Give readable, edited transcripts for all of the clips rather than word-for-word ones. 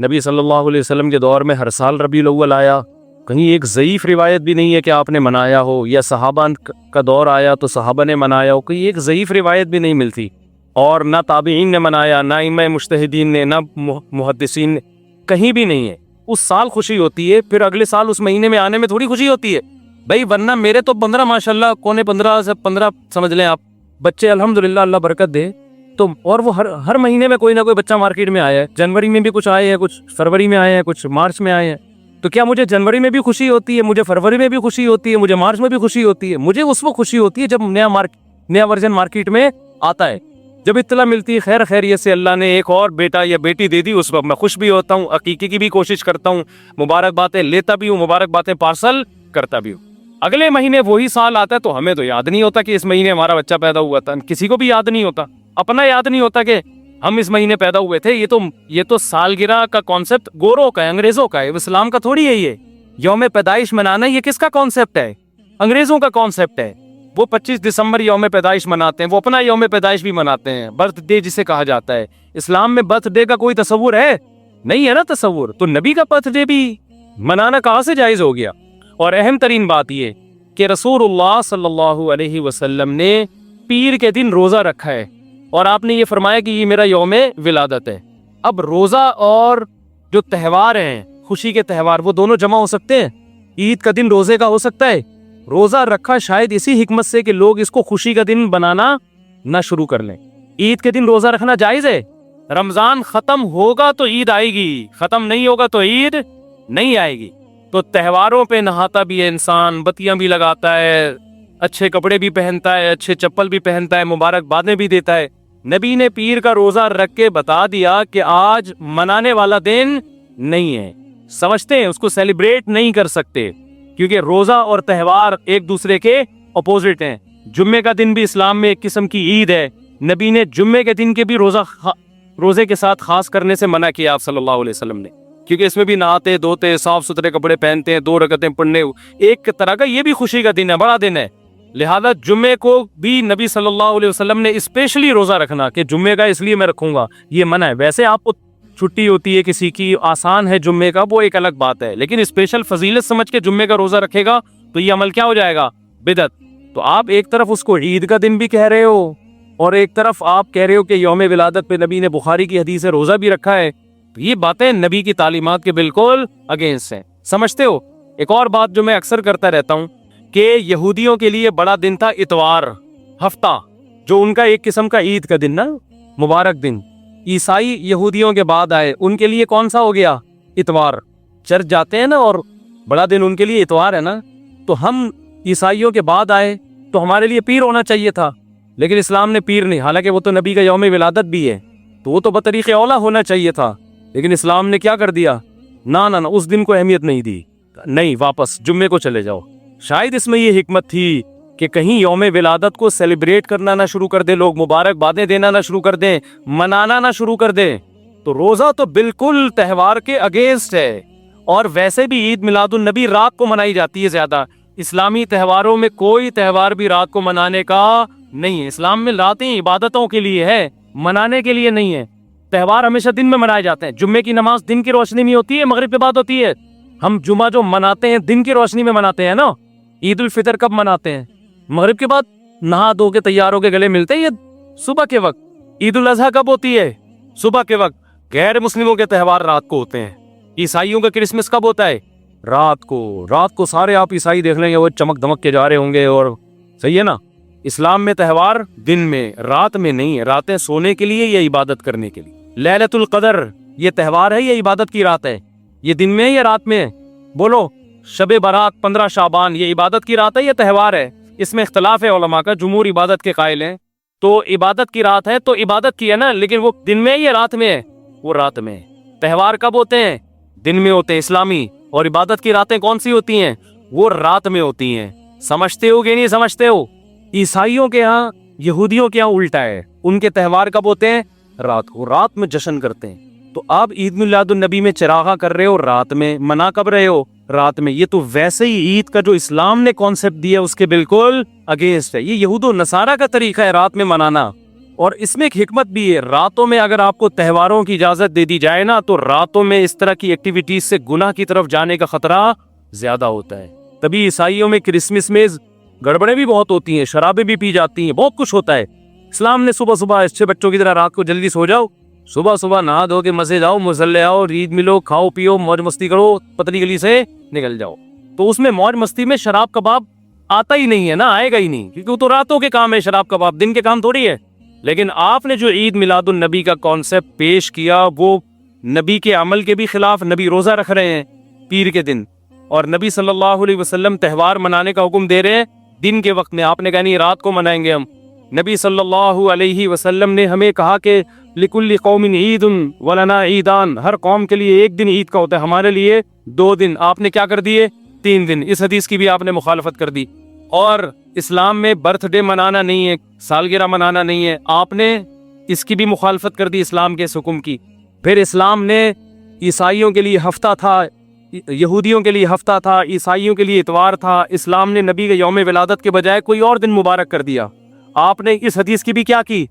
نبی صلی اللہ علیہ وسلم کے دور میں ہر سال ربیع الاول آیا، کہیں ایک ضعیف روایت بھی نہیں ہے کہ آپ نے منایا ہو، یا صحابہ کا دور آیا تو صحابہ نے منایا ہو، کہیں ایک ضعیف روایت بھی نہیں ملتی، اور نہ تابعین نے منایا، نہ ائمہ مجتہدین نے، نہ محدثین نے، کہیں بھی نہیں ہے۔ اس سال خوشی ہوتی ہے، پھر اگلے سال اس مہینے میں آنے میں تھوڑی خوشی ہوتی ہے بھائی، ورنہ میرے تو 15 ماشاءاللہ کونے 15 سے 15 سمجھ لیں آپ بچے الحمدللہ اللہ برکت دے، تو اور وہ ہر مہینے میں کوئی نہ کوئی بچہ مارکیٹ میں آیا ہے، جنوری میں بھی کچھ آئے ہیں، کچھ فروری میں آئے ہیں، کچھ مارچ میں آئے ہیں، تو کیا مجھے جنوری میں بھی خوشی ہوتی ہے، مجھے فروری میں بھی خوشی ہوتی ہے، مجھے مارچ میں بھی خوشی ہوتی ہے؟ مجھے اس وقت خوشی ہوتی ہے جب نیا ورژن مارکیٹ میں آتا ہے، جب اطلاع ملتی ہے خیر خیریت سے اللہ نے ایک اور بیٹا یا بیٹی دے دی، اس وقت میں خوش بھی ہوتا ہوں، عقیقے کی بھی کوشش کرتا ہوں، مبارک باتیں لیتا بھی ہوں، مبارک باتیں پارسل کرتا بھی ہوں۔ اگلے مہینے وہی سال آتا ہے تو ہمیں تو یاد نہیں ہوتا کہ اس مہینے ہمارا بچہ پیدا ہوا تھا، کسی کو بھی یاد نہیں ہوتا، اپنا یاد نہیں ہوتا کہ ہم اس مہینے پیدا ہوئے تھے۔ یہ تو سالگرہ کا کانسیپٹ گوروں کا ہے، انگریزوں کا ہے، اسلام کا تھوڑی ہے۔ یہ یوم پیدائش منانا یہ کس کا کانسیپٹ ہے؟ انگریزوں کا کانسیپٹ ہے۔ وہ 25 دسمبر یوم پیدائش مناتے ہیں، وہ اپنا یوم پیدائش بھی مناتے ہیں، برتھ ڈے جسے کہا جاتا ہے۔ اسلام میں برتھ ڈے کا کوئی تصور ہے نہیں ہے نا تصور، تو نبی کا برتھ ڈے بھی منانا کہاں سے جائز ہو گیا؟ اور اہم ترین بات یہ کہ رسول اللہ صلی اللہ علیہ وسلم نے پیر کے دن روزہ رکھا ہے، اور آپ نے یہ فرمایا کہ یہ میرا یوم ولادت ہے۔ اب روزہ اور جو تہوار ہیں، خوشی کے تہوار، وہ دونوں جمع ہو سکتے ہیں؟ عید کا دن روزے کا ہو سکتا ہے؟ روزہ رکھا شاید اسی حکمت سے کہ لوگ اس کو خوشی کا دن بنانا نہ شروع کر لیں۔ عید کے دن روزہ رکھنا جائز ہے؟ رمضان ختم ہوگا تو عید آئے گی، ختم نہیں ہوگا تو عید نہیں آئے گی۔ تو تہواروں پہ نہاتا بھی ہے انسان، بتیاں بھی لگاتا ہے، اچھے کپڑے بھی پہنتا ہے، اچھے چپل بھی پہنتا ہے، مبارک بادیں بھی دیتا ہے۔ نبی نے پیر کا روزہ رکھ کے بتا دیا کہ آج منانے والا دن نہیں ہے، سمجھتے ہیں اس کو سیلیبریٹ نہیں کر سکتے، کیونکہ روزہ اور تہوار ایک دوسرے کے اپوزٹ ہیں۔ جمعے کا دن بھی اسلام میں ایک قسم کی عید ہے، نبی نے جمعے کے دن کے بھی روزے کے ساتھ خاص کرنے سے منع کیا آپ صلی اللہ علیہ وسلم نے، کیونکہ اس میں بھی نہاتے دھوتے صاف ستھرے کپڑے پہنتے ہیں، 2 رکعتیں پڑھنے، ایک طرح کا یہ بھی خوشی کا دن ہے، بڑا دن ہے۔ لہذا جمعے کو بھی نبی صلی اللہ علیہ وسلم نے اسپیشلی روزہ رکھنا کہ جمعے کا اس لیے میں رکھوں گا، یہ منع ہے۔ ویسے آپ کو چھٹی ہوتی ہے کسی کی، آسان ہے جمعے کا، وہ ایک الگ بات ہے، لیکن اسپیشل فضیلت سمجھ کے جمعے کا روزہ رکھے گا تو یہ عمل کیا ہو جائے گا؟ بدعت۔ تو آپ ایک طرف اس کو عید کا دن بھی کہہ رہے ہو، اور ایک طرف آپ کہہ رہے ہو کہ یوم ولادت پہ نبی نے بخاری کی حدیث سے روزہ بھی رکھا ہے، تو یہ باتیں نبی کی تعلیمات کے بالکل اگینسٹ ہیں، سمجھتے ہو؟ ایک اور بات جو میں اکثر کرتا رہتا ہوں کہ یہودیوں کے لیے بڑا دن تھا اتوار، ہفتہ، جو ان کا ایک قسم کا عید کا دن نا، مبارک دن۔ عیسائی یہودیوں کے بعد آئے، ان کے لیے کون سا ہو گیا؟ اتوار۔ چرچ جاتے ہیں نا، اور بڑا دن ان کے لیے اتوار ہے نا، تو ہم عیسائیوں کے بعد آئے تو ہمارے لیے پیر ہونا چاہیے تھا، لیکن اسلام نے پیر نہیں، حالانکہ وہ تو نبی کا یوم ولادت بھی ہے، تو وہ تو بطریق اولا ہونا چاہیے تھا، لیکن اسلام نے کیا کر دیا؟ نہ اس دن کو اہمیت نہیں دی، نہیں، واپس جمعے کو چلے جاؤ۔ شاید اس میں یہ حکمت تھی کہ کہیں یوم ولادت کو سیلیبریٹ کرنا نہ شروع کر دیں لوگ، مبارک بادیں دینا نہ شروع کر دیں، منانا نہ شروع کر دیں۔ تو روزہ تو بالکل تہوار کے اگینسٹ ہے، اور ویسے بھی عید میلاد النبی رات کو منائی جاتی ہے زیادہ۔ اسلامی تہواروں میں کوئی تہوار بھی رات کو منانے کا نہیں ہے، اسلام میں راتیں عبادتوں کے لیے ہے، منانے کے لیے نہیں ہے۔ تہوار ہمیشہ دن میں منائے جاتے ہیں، جمعے کی نماز دن کی روشنی میں ہوتی ہے، مغرب کے بعد ہوتی ہے۔ ہم جمعہ جو مناتے ہیں دن کی روشنی میں مناتے ہیں نا۔ عید الفطر کب مناتے ہیں؟ مغرب کے بعد، نہا دھو کے تیار ہو کے گلے ملتے ہیں، یہ صبح کے وقت۔ عید الاضحیٰ کب ہوتی ہے؟ صبح کے وقت۔ غیر مسلموں کے تہوار رات کو ہوتے ہیں۔ عیسائیوں کا کرسمس کب ہوتا ہے؟ رات کو سارے آپ عیسائی دیکھ لیں گے وہ چمک دمک کے جا رہے ہوں گے، اور صحیح ہے نا۔ اسلام میں تہوار دن میں، رات میں نہیں ہے۔ راتیں سونے کے لیے یا عبادت کرنے کے لیے؟ لیلۃ القدر یہ تہوار ہے یا عبادت کی رات ہے؟ یہ دن میں ہے یا رات میں ہے؟ بولو۔ شب برات 15 شعبان یہ عبادت کی رات ہے یا تہوار ہے؟ اس میں اختلاف ہے علماء کا، جمہور عبادت کے قائل ہیں، تو عبادت کی رات ہے تو عبادت کی ہے نا، لیکن وہ دن میں ہے یا رات میں ہے؟ وہ رات میں ہے۔ تہوار کب ہوتے ہیں؟ دن میں ہوتے ہیں اسلامی، اور عبادت کی راتیں کون سی ہوتی ہیں؟ وہ رات میں ہوتی ہیں۔ سمجھتے ہو کہ نہیں سمجھتے ہو؟ عیسائیوں کے ہاں، یہودیوں کے ہاں الٹا ہے، ان کے تہوار کب ہوتے ہیں؟ رات کو، رات میں جشن کرتے ہیں۔ تو آپ عید میلاد النبی میں چراغاں کر رہے ہو رات میں، منا کب رہے ہو؟ رات میں۔ یہ تو ویسے ہی عید کا جو اسلام نے کانسیپٹ دیا اس کے بالکل اگینسٹ ہے۔ یہ یہود و نصارہ کا طریقہ ہے رات میں منانا، اور اس میں ایک حکمت بھی ہے، راتوں میں اگر آپ کو تہواروں کی اجازت دے دی جائے نا تو راتوں میں اس طرح کی ایکٹیویٹیز سے گناہ کی طرف جانے کا خطرہ زیادہ ہوتا ہے۔ تبھی عیسائیوں میں کرسمس میں گڑبڑیں بھی بہت ہوتی ہیں، شرابیں بھی پی جاتی ہیں، بہت کچھ ہوتا ہے۔ اسلام نے صبح صبح اچھے بچوں کی طرح رات کو جلدی سو جاؤ، صبح صبح نہا دھو کے مزے جاؤ، مصلے آؤ، عید ملو، کھاؤ پیو، موج مستی کرو، پتلی گلی سے نکل جاؤ۔ تو اس میں موج مستی میں شراب کباب آتا ہی نہیں ہے نا، آئے گا ہی نہیں، کیونکہ وہ تو راتوں کے کام ہے، شراب کباب دن کے کام تھوڑی ہے۔ لیکن آپ نے جو عید میلاد النبی کا کانسیپٹ پیش کیا وہ نبی کے عمل کے بھی خلاف۔ نبی روزہ رکھ رہے ہیں پیر کے دن، اور نبی صلی اللہ علیہ وسلم تہوار منانے کا حکم دے رہے ہیں دن کے وقت میں، آپ نے کہا نہیں رات کو منائیں گے ہم۔ نبی صلی اللہ علیہ وسلم نے ہمیں کہا کہ لِكُلِّ قَوْمٍ عِيدٌ وَلَنَا عِيدَانِ، ہر قوم کے لیے ایک دن عید کا ہوتا ہے، ہمارے لیے 2 دن۔ آپ نے کیا کر دیے؟ 3 دن۔ اس حدیث کی بھی آپ نے مخالفت کر دی۔ اور اسلام میں برتھ ڈے منانا نہیں ہے، سالگرہ منانا نہیں ہے، آپ نے اس کی بھی مخالفت کر دی اسلام کے اس حکم کی۔ پھر اسلام نے عیسائیوں کے لیے ہفتہ تھا، یہودیوں کے لیے ہفتہ تھا، عیسائیوں کے لیے اتوار تھا، اسلام نے نبی کے یوم ولادت کے بجائے کوئی اور دن مبارک کر دیا۔ آپ نے اس حدیث کی بھی کیا کی؟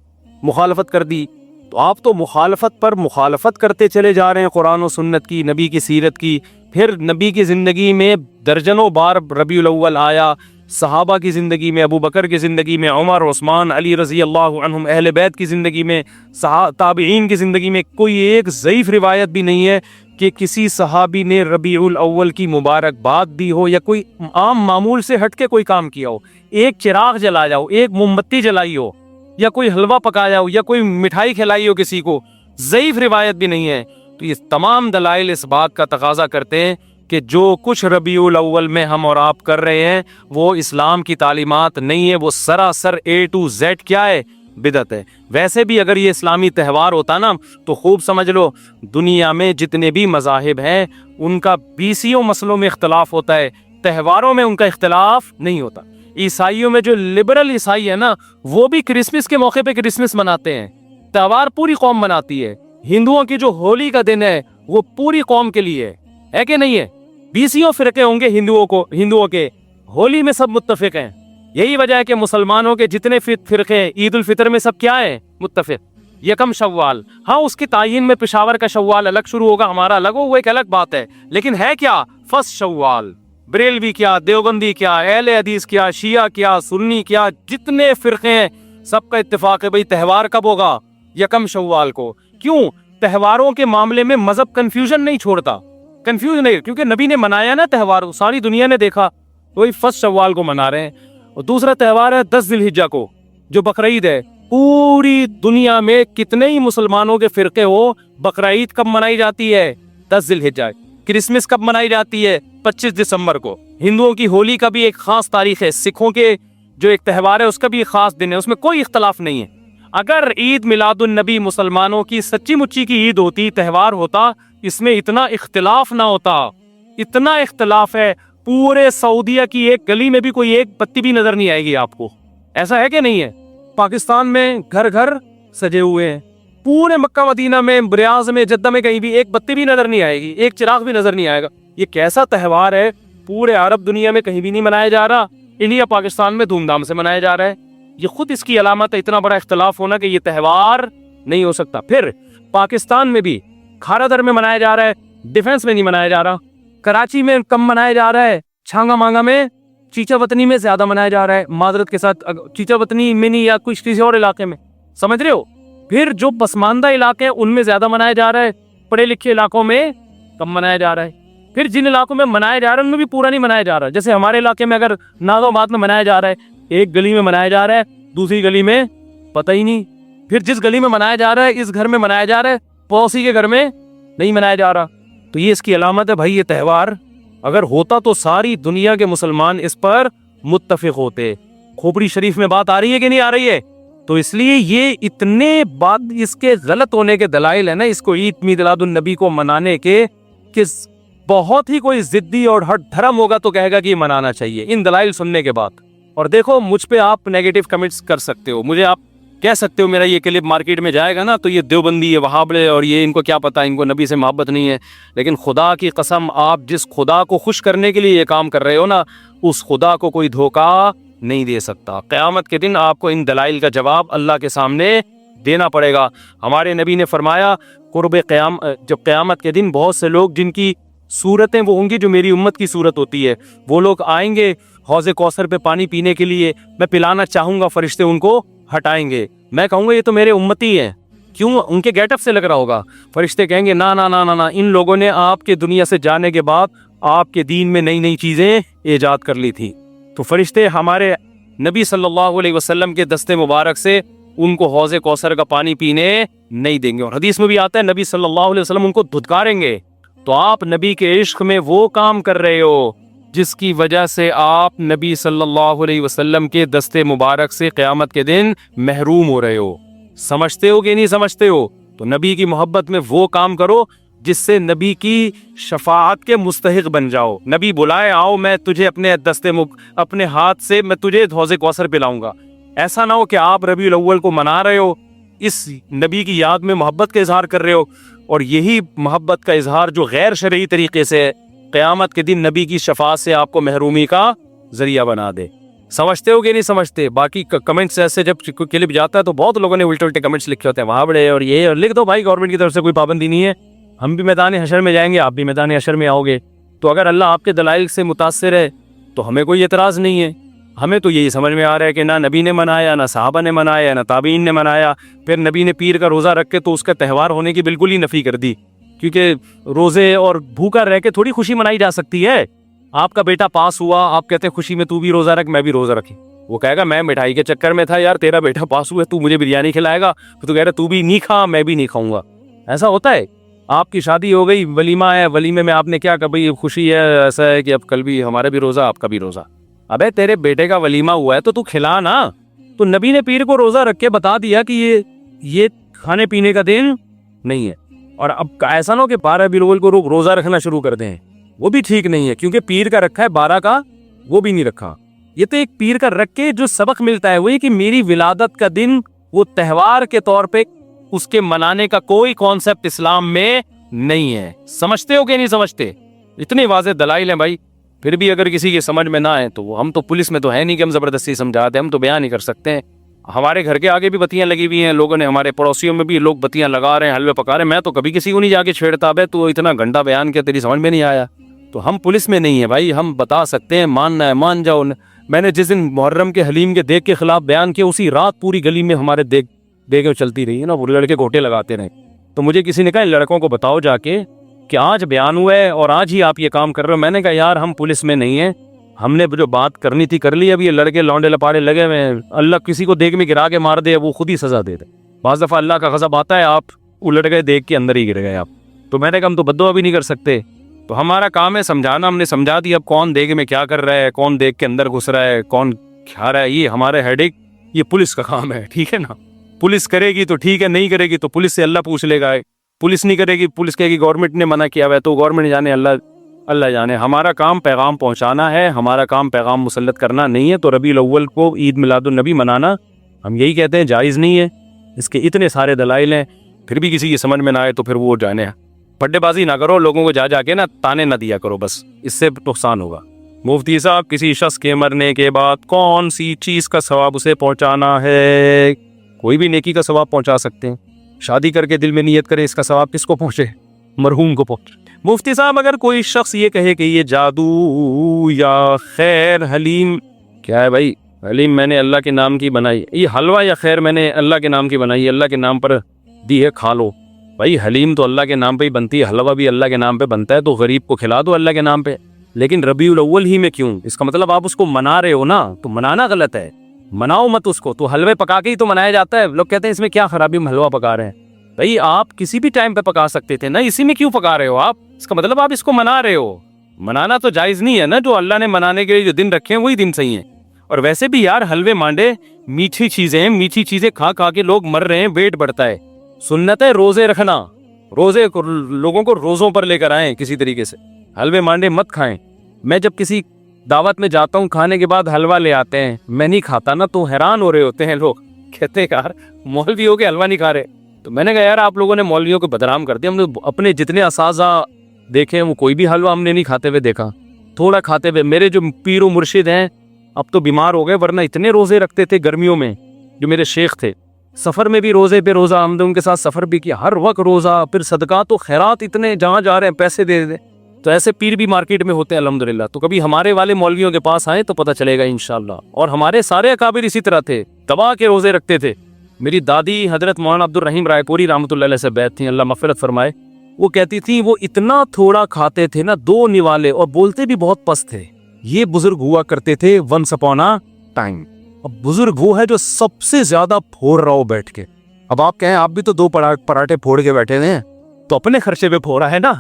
مخالفت کر دی۔ تو آپ تو مخالفت پر مخالفت کرتے چلے جا رہے ہیں، قرآن و سنت کی، نبی کی سیرت کی۔ پھر نبی کی زندگی میں درجنوں بار ربیع الاول آیا، صحابہ کی زندگی میں، ابو بکر کی زندگی میں، عمر، عثمان، علی رضی اللہ عنہم، اہل بیت کی زندگی میں، تابعین کی زندگی میں کوئی ایک ضعیف روایت بھی نہیں ہے کہ کسی صحابی نے ربیع الاول کی مبارکباد دی ہو یا کوئی عام معمول سے ہٹ کے کوئی کام کیا ہو، ایک چراغ جلایا ہو، ایک موم بتی جلائی ہو، یا کوئی حلوہ پکایا ہو، یا کوئی مٹھائی کھلائی ہو کسی کو، ضعیف روایت بھی نہیں ہے۔ تو یہ تمام دلائل اس بات کا تقاضا کرتے ہیں کہ جو کچھ ربیع الاول میں ہم اور آپ کر رہے ہیں وہ اسلام کی تعلیمات نہیں ہے، وہ سراسر A to Z کیا ہے؟ بدعت ہے۔ ویسے بھی اگر یہ اسلامی تہوار ہوتا نا تو خوب سمجھ لو دنیا میں جتنے بھی مذاہب ہیں ان کا 20 مسئلوں میں اختلاف ہوتا ہے، تہواروں میں ان کا اختلاف نہیں ہوتا۔ عیسائیوں میں جو لبرل عیسائی ہے نا وہ بھی کرسمس کے موقع پہ کرسمس مناتے ہیں، تہوار پوری قوم مناتی ہے۔ ہندوؤں کی جو ہولی کا دن ہے وہ پوری قوم کے لیے ہے کہ نہیں ہے؟ 20 فرقے ہوں گے ہندوؤں کے، ہولی میں سب متفق ہیں۔ یہی وجہ ہے کہ مسلمانوں کے جتنے فرقے ہیں عید الفطر میں سب کیا ہیں؟ متفق۔ یکم شوال، ہاں اس کی تعیین میں پشاور کا شوال الگ شروع ہوگا، ہمارا الگ ہو، وہ ایک الگ بات ہے، لیکن ہے کیا؟ فرسٹ شوال۔ بریلوی کیا، دیوبندی کیا، اہل حدیث کیا، شیعہ کیا، سنی کیا، جتنے فرقے ہیں سب کا اتفاق ہے بھئی تہوار کب ہوگا؟ یکم شوال کو۔ کیوں؟ تہواروں کے معاملے میں مذہب کنفیوژن نہیں چھوڑتا، کنفیوژن نہیں، کیونکہ نبی نے منایا نا تہوار، ساری دنیا نے دیکھا، وہی فرسٹ شوال کو منا رہے ہیں۔ اور دوسرا تہوار ہے 10 ذی الحجہ کو جو بقرعید ہے۔ پوری دنیا میں کتنے ہی مسلمانوں کے فرقے ہو، بقرعید کب منائی جاتی ہے؟ 10 ذی الحجہ۔ کرسمس کب منائی جاتی ہے؟ 25 دسمبر کو۔ ہندوؤں کی ہولی کا بھی ایک خاص تاریخ ہے، سکھوں کے جو ایک تہوار ہے اس کا بھی ایک خاص دن ہے، اس میں کوئی اختلاف نہیں ہے۔ اگر عید میلاد النبی مسلمانوں کی سچی مچی کی عید ہوتی، تہوار ہوتا، اس میں اتنا اختلاف نہ ہوتا۔ اتنا اختلاف ہے، پورے سعودیہ کی ایک گلی میں بھی کوئی ایک بتی بھی نظر نہیں آئے گی آپ کو، ایسا ہے کہ نہیں ہے؟ پاکستان میں گھر گھر سجے ہوئے ہیں، پورے مکہ مدینہ میں، ریاض میں، جدہ میں کہیں بھی ایک بتی بھی نظر نہیں آئے گی، ایک چراغ بھی نظر نہیں آئے گا۔ یہ کیسا تہوار ہے؟ پورے عرب دنیا میں کہیں بھی نہیں منایا جا رہا، انڈیا پاکستان میں دھوم دھام سے منایا جا رہا ہے۔ یہ خود اس کی علامت ہے، اتنا بڑا اختلاف ہونا کہ یہ تہوار نہیں ہو سکتا۔ پھر پاکستان میں بھی کھارا در میں منایا جا رہا ہے، ڈیفنس میں نہیں منایا جا رہا۔ کراچی میں کم منایا جا رہا ہے، چھانگا مانگا میں، چیچا وطنی میں زیادہ منایا جا رہا ہے، معذرت کے ساتھ چیچا وطنی میں نہیں، یا کسی اور علاقے میں، سمجھ رہے ہو؟ پھر جو پسماندہ علاقے ہیں ان میں زیادہ منایا جا رہا ہے، پڑھے لکھے علاقوں میں کم منایا جا رہا ہے۔ پھر جن علاقوں میں منایا جا رہا ہے ان میں بھی پورا نہیں منایا جا رہا، جیسے ہمارے علاقے میں اگر ناز و آباد میں منایا جا رہا ہے، ایک گلی میں منایا جا رہا ہے، دوسری گلی میں پتہ ہی نہیں، پھر جس گلی میں منایا جا رہا ہے اس گھر میں منایا جا رہا ہے، پڑوسی کے گھر میں نہیں منایا جا رہا۔ تو یہ اس کی علامت ہے بھائی، یہ تہوار اگر ہوتا تو ساری دنیا کے مسلمان اس پر متفق ہوتے۔ کھوپڑی شریف میں بات آ رہی ہے کہ نہیں آ رہی ہے؟ تو اس لیے یہ اتنے بات اس کے غلط ہونے کے دلائل ہے نا اس کو عید میلاد النبی کو منانے کے، کہ بہت ہی کوئی ضدی اور ہٹ دھرم ہوگا تو کہے گا کہ یہ منانا چاہیے ان دلائل سننے کے بعد۔ اور دیکھو مجھ پہ آپ نیگیٹو کمنٹس کر سکتے ہو، مجھے آپ کہہ سکتے ہو میرا یہ کلپ مارکیٹ میں جائے گا نا تو یہ دیوبندی ہے، وہابڑے، اور یہ ان کو کیا پتا، ان کو نبی سے محبت نہیں ہے۔ لیکن خدا کی قسم، آپ جس خدا کو خوش کرنے کے لیے یہ کام کر رہے ہو نا، اس خدا کو کوئی دھوکہ نہیں دے سکتا. قیامت کے دن آپ کو ان دلائل کا جواب اللہ کے سامنے دینا پڑے گا. ہمارے نبی نے فرمایا جب قیامت کے دن بہت سے لوگ جن کی صورتیں وہ ہوں گی جو میری امت کی صورت ہوتی ہے, وہ لوگ آئیں گے حوض کوثر پہ پانی پینے کے لیے, میں پلانا چاہوں گا, فرشتے ان کو ہٹائیں گے, میں کہوں گا یہ تو میرے امتی ہیں, کیوں؟ ان کے گیٹ اپ سے لگ رہا ہوگا. فرشتے کہیں گے نا نا نا نا نا, ان لوگوں نے آپ کے دنیا سے جانے کے بعد آپ کے دین میں نئی نئی چیزیں ایجاد کر لی تھی. تو فرشتے ہمارے نبی صلی اللہ علیہ وسلم کے دستے مبارک سے ان کو حوض کوثر کا پانی پینے نہیں دیں گے. اور حدیث میں بھی آتا ہے نبی صلی اللہ علیہ وسلم ان کو دھتکاریں گے. تو آپ نبی کے عشق میں وہ کام کر رہے ہو جس کی وجہ سے آپ نبی صلی اللہ علیہ وسلم کے دستے مبارک سے قیامت کے دن محروم ہو رہے ہو. سمجھتے ہو کہ نہیں سمجھتے ہو؟ تو نبی کی محبت میں وہ کام کرو جس سے نبی کی شفاعت کے مستحق بن جاؤ. نبی بلائے آؤ, میں تجھے اپنے ہاتھ سے میں تجھے حوض کوثر پلاؤں گا. ایسا نہ ہو کہ آپ ربیع الاول کو منا رہے ہو, اس نبی کی یاد میں محبت کا اظہار کر رہے ہو, اور یہی محبت کا اظہار جو غیر شرعی طریقے سے ہے قیامت کے دن نبی کی شفاعت سے آپ کو محرومی کا ذریعہ بنا دے. سمجھتے ہو کہ نہیں سمجھتے؟ باقی کمنٹس ایسے جب کلپ جاتا ہے تو بہت لوگوں نے الٹے کمنٹس لکھے ہوتے ہیں, وہاں بڑے اور یہ, اور لکھ دو بھائی گورنمنٹ کی طرف سے کوئی پابندی نہیں ہے, ہم بھی میدان حشر میں جائیں گے, آپ بھی میدان حشر میں آؤ گے. تو اگر اللہ آپ کے دلائل سے متاثر ہے تو ہمیں کوئی اعتراض نہیں ہے. ہمیں تو یہی سمجھ میں آ رہا ہے کہ نہ نبی نے منایا, نہ صحابہ نے منایا, نہ تابعین نے منایا. پھر نبی نے پیر کا روزہ رکھ کے تو اس کا تہوار ہونے کی بالکل ہی نفی کر دی, کیونکہ روزے اور بھوکا رہ کے تھوڑی خوشی منائی جا سکتی ہے. آپ کا بیٹا پاس ہوا, آپ کہتے ہیں خوشی میں تو بھی روزہ رکھ, میں بھی روزہ رکھیں. وہ کہے گا میں مٹھائی کے چکر میں تھا یار, تیرا بیٹا پاس ہوا ہے, تو مجھے بریانی کھلائے گا, تو کہہ رہا تو بھی نہیں کھا, میں بھی نہیں کھاؤں گا. ایسا ہوتا ہے؟ آپ کی شادی ہو گئی, ولیمہ ہے, ولیمے میں آپ نے کیا کہ بھائی خوشی ہے, ایسا ہے کہ اب کل بھی ہمارا بھی روزہ, آپ کا بھی روزہ. ابے تیرے بیٹے کا ولیمہ ہوا ہے تو کھلا نا. تو نبی نے پیر کو روزہ رکھ کے بتا دیا کہ یہ کھانے پینے کا دن نہیں ہے. اور اب ایسا نہ ہو کہ 12 ربیع الاول کو روزہ رکھنا شروع کر دیں, وہ بھی ٹھیک نہیں ہے, کیونکہ پیر کا رکھا ہے 12 کا, وہ بھی نہیں رکھا. یہ تو ایک پیر کا رکھ کے جو سبق ملتا ہے وہ یہ کہ میری ولادت کا دن وہ تہوار کے طور پہ اس کے منانے کا کوئی کانسیپٹ اسلام میں نہیں ہے. سمجھتے ہو کہ نہیں سمجھتے؟ اتنے واضح دلائل ہیں بھائی, پھر بھی اگر کسی کے سمجھ میں نہ آئے تو ہم تو پولیس میں تو ہے نہیں کہ ہم زبردستی سمجھا دیں, ہم تو بیان نہیں کر سکتے ہیں. ہمارے گھر کے آگے بھی بتیاں لگی ہوئی ہیں, لوگوں نے, ہمارے پڑوسیوں میں بھی لوگ بتیاں لگا رہے ہیں, حلوے پکا رہے ہیں. میں تو کبھی کسی کو نہیں جا کے چھیڑتا, بے تو اتنا گھنٹہ بیان کیا, تیری سمجھ میں نہیں آیا. تو ہم پولیس میں نہیں ہے بھائی, ہم بتا سکتے ہیں, ماننا ہے مان جاؤ. میں نے جس دن محرم کے حلیم کے دیگ کے خلاف بیان کیا, اسی رات پوری گلی میں ہمارے دیگیں چلتی رہی ہے نا, وہ لڑکے گھوٹے لگاتے رہے. تو مجھے کسی نے کہا لڑکوں کو بتاؤ جا کے کہ آج بیان ہوا ہے اور آج ہی آپ یہ کام کر رہے ہو. میں نے کہا یار ہم پولیس میں نہیں ہیں, ہم نے جو بات کرنی تھی کر لی. اب یہ لڑکے لونڈے لپاڑے لگے ہوئے ہیں, اللہ کسی کو دیگ میں گرا کے مار دے وہ خود ہی سزا دے دے. بعض دفعہ اللہ کا غضب آتا ہے, آپ الٹ گئے دیگ کے اندر ہی گر گئے آپ. تو میں نے کہا ہم تو بد دعا بھی نہیں کر سکتے, تو ہمارا کام ہے سمجھانا. ہم نے سمجھا دیا, اب کون دیگ میں کیا کر رہا ہے, کون دیگ کے اندر گھس رہا ہے, کون کھا رہا ہے, یہ ہمارے ہیڈ ایک, یہ پولیس کا کام ہے, ٹھیک ہے نا. پولیس کرے گی تو ٹھیک ہے, نہیں کرے گی تو پولیس سے اللہ پوچھ لے گا. پولیس نہیں کرے گی, پولیس کہے گی گورنمنٹ نے منع کیا ہوا ہے, تو گورنمنٹ جانے, اللہ جانے. ہمارا کام پیغام پہنچانا ہے, ہمارا کام پیغام مسلط کرنا نہیں ہے. تو ربیع الاول کو عید میلاد النبی منانا ہم یہی کہتے ہیں جائز نہیں ہے. اس کے اتنے سارے دلائل ہیں, پھر بھی کسی کی سمجھ میں نہ آئے تو پھر وہ جانے. پڈے بازی نہ کرو, لوگوں کو جا کے نا تانے نہ دیا کرو, بس اس سے نقصان ہوگا. مفتی صاحب, کسی شخص کے مرنے کے بعد کون سی چیز کا ثواب اسے پہنچانا ہے؟ کوئی بھی نیکی کا ثواب پہنچا سکتے ہیں. شادی کر کے دل میں نیت کرے, اس کا ثواب کس کو پہنچے؟ مرحوم کو پہنچے. مفتی صاحب, اگر کوئی شخص یہ کہے کہ یہ جادو یا خیر حلیم, کیا ہے بھائی حلیم میں نے اللہ کے نام کی بنائی, یہ حلوہ یا خیر میں نے اللہ کے نام کی بنائی, اللہ کے نام پر دی ہے, کھا لو. بھائی حلیم تو اللہ کے نام پہ ہی بنتی ہے, حلوہ بھی اللہ کے نام پہ بنتا ہے, تو غریب کو کھلا دو اللہ کے نام پہ. لیکن ربیع الاول ہی میں کیوں؟ اس کا مطلب آپ اس کو منا رہے ہو نا, تو منانا غلط ہے, مناؤ مت اس کو. تو حلوے پکا کے ہی تو منایا جاتا ہے. لوگ کہتے ہیں اس میں کیا خرابی, ہم حلوہ پکا رہے ہیں. بھائی آپ کسی بھی ٹائم پہ پکا سکتے تھے نا, اسی میں کیوں پکا رہے ہو آپ؟ اس کا مطلب آپ اس کو منا رہے ہو. منانا تو جائز نہیں ہے نا, جو اللہ نے منانے کے لیے جو دن رکھے ہیں وہی دن صحیح ہیں. اور ویسے بھی یار حلوے مانڈے میٹھی چیزیں ہیں, میٹھی چیزیں کھا کھا کے لوگ مر رہے ہیں, ویٹ بڑھتا ہے. سنت ہے روزے رکھنا, روزے لوگوں کو روزوں پر لے کر آئیں کسی طریقے سے, حلوے مانڈے مت کھائیں. میں جب کسی دعوت میں جاتا ہوں, کھانے کے بعد حلوہ لے آتے ہیں, میں نہیں کھاتا نا, تو حیران ہو رہے ہوتے ہیں لوگ, کہتے ہیں یار مولوی ہو کے حلوہ نہیں کھا رہے. تو میں نے کہا یار آپ لوگوں نے مولویوں کو بدنام کر دیا. ہم نے اپنے جتنے اساتذہ دیکھے ہیں وہ کوئی بھی حلوہ ہم نے نہیں کھاتے ہوئے دیکھا, تھوڑا کھاتے ہوئے. میرے جو پیر و مرشد ہیں اب تو بیمار ہو گئے، ورنہ اتنے روزے رکھتے تھے گرمیوں میں جو میرے شیخ تھے. سفر میں بھی روزے پہ روزہ، ہم نے ان کے ساتھ سفر بھی کیا، ہر وقت روزہ، پھر صدقات و خیرات اتنے، جہاں جا رہے ہیں پیسے دے دیں. تو ایسے پیر بھی مارکیٹ میں ہوتے ہیں الحمدللہ. تو کبھی ہمارے والے مولویوں کے پاس آئیں تو پتہ چلے گا انشاءاللہ. اور ہمارے سارے اکابر اسی طرح تھے، دبا کے روزے رکھتے تھے. میری دادی حضرت مولانا عبد الرحیم رائے پوری رحمۃ اللہ علیہ سے بیعت تھیں، اللہ مغفرت فرمائے. وہ کہتی تھیں وہ اتنا تھوڑا کھاتے تھے نا، 2 نوالے، اور بولتے بھی بہت پست تھے. یہ بزرگ ہوا کرتے تھے ونس اپون اے ٹائم. اب بزرگ وہ ہے جو سب سے زیادہ پھوڑ رہا ہو بیٹھ کے. اب آپ کہیں آپ بھی تو 2 پراٹھے پھوڑ کے بیٹھے ہیں، تو اپنے خرچے پہ پھوڑا ہے نا.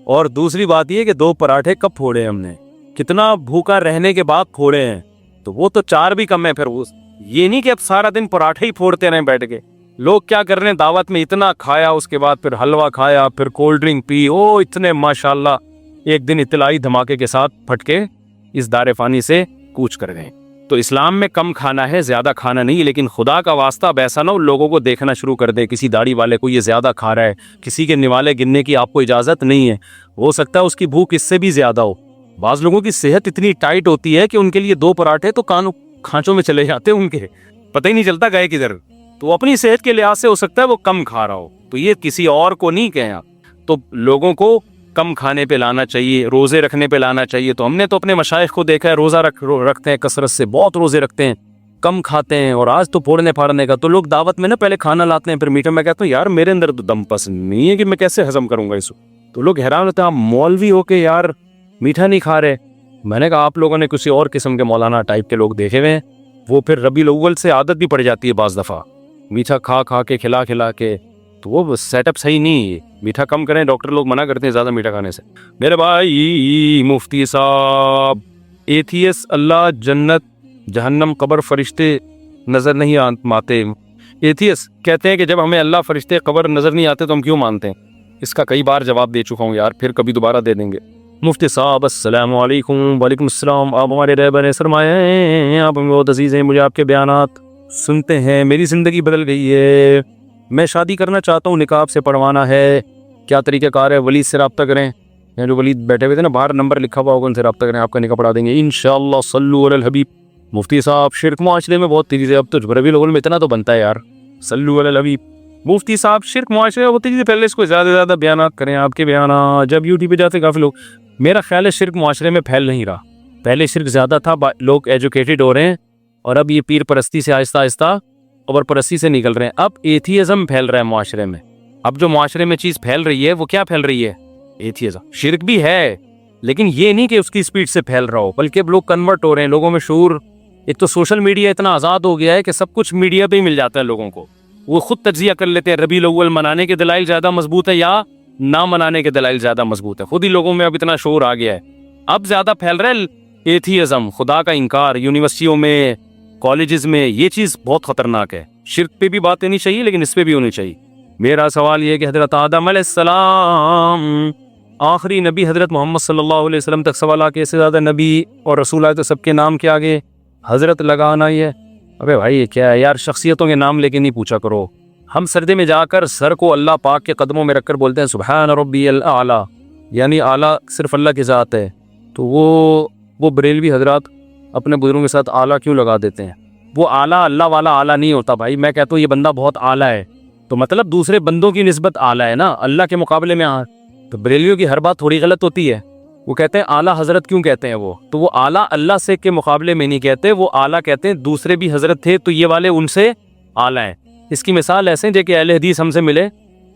اور دوسری بات یہ کہ 2 پراٹھے کب پھوڑے ہم نے، کتنا بھوکا رہنے کے بعد پھوڑے ہیں. تو وہ تو 4 بھی کم ہے. پھر وہ یہ نہیں کہ اب سارا دن پراٹھے ہی پھوڑتے رہیں بیٹھ کے. لوگ کیا کر رہے ہیں، دعوت میں اتنا کھایا، اس کے بعد پھر حلوہ کھایا، پھر کولڈ ڈرنک پی، اتنے ماشاءاللہ ایک دن اطلاعی دھماکے کے ساتھ پھٹ کے اس دار فانی سے کوچ کر گئے. تو اسلام میں کم کھانا ہے، زیادہ کھانا نہیں. لیکن خدا کا واسطہ اب ایسا نہ ہو لوگوں کو دیکھنا شروع کر دے کسی داڑھی والے کو یہ زیادہ کھا رہا ہے، کسی کے نوالے گننے کی آپ کو اجازت نہیں ہے. ہو سکتا ہے اس کی بھوک اس سے بھی زیادہ ہو. بعض لوگوں کی صحت اتنی ٹائٹ ہوتی ہے کہ ان کے لیے 2 پراٹھے تو کھانچوں میں چلے جاتے ہیں، ان کے پتہ ہی نہیں چلتا گئے کدھر. تو وہ اپنی صحت کے لحاظ سے ہو سکتا ہے وہ کم کھا رہا ہو. تو یہ کسی اور کو نہیں کہیں آپ. تو لوگوں کو کم کھانے پہ لانا چاہیے، روزے رکھنے پہ لانا چاہیے. تو ہم نے تو اپنے مشائخ کو دیکھا ہے روزہ رکھتے ہیں کثرت سے، بہت روزے رکھتے ہیں، کم کھاتے ہیں. اور آج تو پھوڑنے پھاڑنے کا. تو لوگ دعوت میں نا پہلے کھانا لاتے ہیں پھر میٹھا. میں کہتا ہوں یار میرے اندر تو دم پسند نہیں ہے کہ میں کیسے ہضم کروں گا اس کو. تو لوگ حیران ہوتے ہیں آپ مولوی ہو کے یار میٹھا نہیں کھا رہے. میں نے کہا آپ لوگوں نے کسی اور قسم کے مولانا ٹائپ کے لوگ دیکھے ہوئے ہیں. وہ پھر ربیع الاول سے عادت بھی پڑ جاتی ہے بعض دفعہ، میٹھا کھا کھا کے کھلا کے. تو وہ سیٹ اپ صحیح نہیں ہے. میٹھا کم کریں، ڈاکٹر لوگ منع کرتے ہیں زیادہ میٹھا کھانے سے. میرے بھائی مفتی صاحب، ایتھیس اللہ جنت جہنم قبر فرشتے نظر نہیں آتے. ایتھیس کہتے ہیں کہ جب ہمیں اللہ فرشتے قبر نظر نہیں آتے تو ہم کیوں مانتے ہیں. اس کا کئی بار جواب دے چکا ہوں یار، پھر کبھی دوبارہ دے دیں گے. مفتی صاحب السلام علیکم. وعلیکم السلام. آپ ہمارے رہبر سرمایہ ہیں، آپ ہمیں بہت عزیز ہیں. مجھے آپ کے بیانات سنتے ہیں میری زندگی بدل گئی ہے. میں شادی کرنا چاہتا ہوں، نکاح سے پڑھوانا ہے، کیا طریقہ کار ہے؟ ولید سے رابطہ کریں. یہاں جو ولید بیٹھے ہوئے تھے نا باہر، نمبر لکھا ہوا ہوگا، ان سے رابطہ کریں، آپ کا نکاح پڑھا دیں گے انشاءاللہ. صلو علی الحبیب. مفتی صاحب شرک معاشرے میں بہت تیزی سے، اب تو ربیع الاول میں اتنا تو بنتا ہے یار. صلو علی الحبیب. مفتی صاحب شرک معاشرے میں بہت تیزی سے، پہلے اس کو زیادہ سے زیادہ بیانات کریں. آپ کے بیانات جب یوٹیوب پہ جاتے کافی لوگ، میرا خیال ہے شرک معاشرے میں پھیل نہیں رہا. پہلے شرک زیادہ تھا، لوگ ایجوکیٹڈ ہو رہے ہیں، اور اب یہ پیر پرستی سے آہستہ آہستہ قبر پرستی سے نکل رہے ہیں. اب ایتھیزم پھیل رہا ہے معاشرے میں. اب جو معاشرے میں چیز پھیل رہی ہے وہ کیا پھیل رہی ہے؟ ایتھیزم. شرک بھی ہے لیکن یہ نہیں کہ اس کی سپیڈ سے پھیل رہا ہو، بلکہ اب لوگ کنورٹ ہو رہے ہیں. لوگوں میں شعور، ایک تو سوشل میڈیا اتنا آزاد ہو گیا ہے کہ سب کچھ میڈیا پہ ہی مل جاتا ہے لوگوں کو. وہ خود تجزیہ کر لیتے ہیں ربیع الاول منانے کے دلائل زیادہ مضبوط ہے یا نہ منانے کے دلائل زیادہ مضبوط ہے. خود ہی لوگوں میں اب اتنا شعور آ گیا ہے. اب زیادہ پھیل رہا ہے ایتھیزم، خدا کا انکار. یونیورسٹیوں میں، کالجز میں یہ چیز بہت خطرناک ہے. شرک پہ بھی بات ہونی چاہیے لیکن اس پہ بھی ہونی چاہیے. میرا سوال یہ ہے کہ حضرت آدم علیہ السلام آخری نبی، حضرت محمد صلی اللہ علیہ وسلم تک سوال آ کے اس سے زیادہ نبی اور رسول آئے تو سب کے نام کے آگے حضرت لگانا ہی ہے. ابے بھائی یہ کیا ہے یار، شخصیتوں کے نام لے کے نہیں پوچھا کرو. ہم سردے میں جا کر سر کو اللہ پاک کے قدموں میں رکھ کر بولتے ہیں سبحان ربی الاعلیٰ، یعنی اعلیٰ صرف اللہ کی ذات ہے. تو وہ بریلوی حضرات اپنے بزرگوں کے ساتھ اعلیٰ کیوں لگا دیتے ہیں؟ وہ اعلیٰ اللہ والا اعلیٰ نہیں ہوتا بھائی. میں کہتا ہوں یہ بندہ بہت اعلیٰ ہے، تو مطلب دوسرے بندوں کی نسبت اعلیٰ ہے نا اللہ کے مقابلے میں. تو بریلویوں کی ہر بات تھوڑی غلط ہوتی ہے. وہ کہتے ہیں اعلیٰ حضرت کیوں کہتے ہیں تو وہ اعلیٰ اللہ سے کے مقابلے میں نہیں کہتے، وہ اعلیٰ کہتے ہیں دوسرے بھی حضرت تھے تو یہ والے ان سے اعلیٰ ہیں. اس کی مثال ایسے ہیں کہ اہل حدیث ہم سے ملے،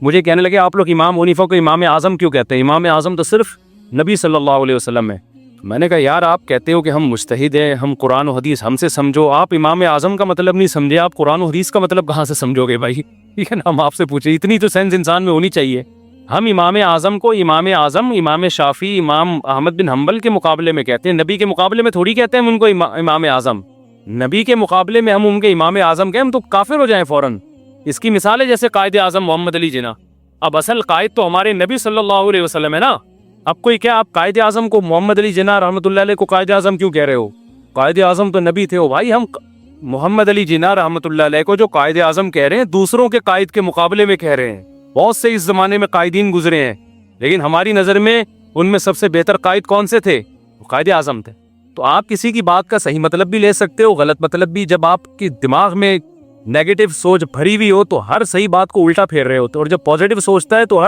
مجھے کہنے لگے آپ لوگ امام حنیفہ کو امام اعظم کیوں کہتے ہیں؟ امام اعظم تو صرف نبی صلی اللہ علیہ وسلم ہے. میں نے کہا یار آپ کہتے ہو کہ ہم مجتہد ہیں، ہم قرآن و حدیث ہم سے سمجھو، آپ امام اعظم کا مطلب نہیں سمجھے، آپ قرآن و حدیث کا مطلب کہاں سے سمجھو گے بھائی؟ ٹھیک ہے نا، ہم آپ سے پوچھیں، اتنی تو سینس انسان میں ہونی چاہیے. ہم امام اعظم کو امام اعظم، امام شافعی، امام احمد بن حنبل کے مقابلے میں کہتے ہیں، نبی کے مقابلے میں تھوڑی کہتے ہیں ہم ان کو امام اعظم. نبی کے مقابلے میں ہم ان کے امام اعظم کہیں ہم تو کافر ہو جائیں فوراً. اس کی مثال ہے جیسے قائد اعظم محمد علی جناح. اب اصل قائد تو ہمارے نبی صلی اللہ علیہ وسلم ہے نا. اب کوئی کیا آپ قائد اعظم کو محمد علی جناح رحمۃ اللہ علیہ کو قائد اعظم کیوں کہہ رہے ہو؟ قائد اعظم تو نبی تھے. بھائی ہم محمد علی جناح رحمۃ اللہ علیہ کو جو قائد اعظم کہہ رہے ہیں دوسروں کے قائد کے مقابلے میں کہہ رہے ہیں. بہت سے اس زمانے میں قائدین گزرے ہیں لیکن ہماری نظر میں ان میں سب سے بہتر قائد کون سے تھے؟ وہ قائد اعظم تھے. تو آپ کسی کی بات کا صحیح مطلب بھی لے سکتے ہو, غلط مطلب بھی. جب آپ کی دماغ میں نیگیٹو سوچ بھری ہوئی ہو تو ہر صحیح بات کو الٹا پھیر رہے ہوتے, اور جب پازیٹو سوچتا ہے تو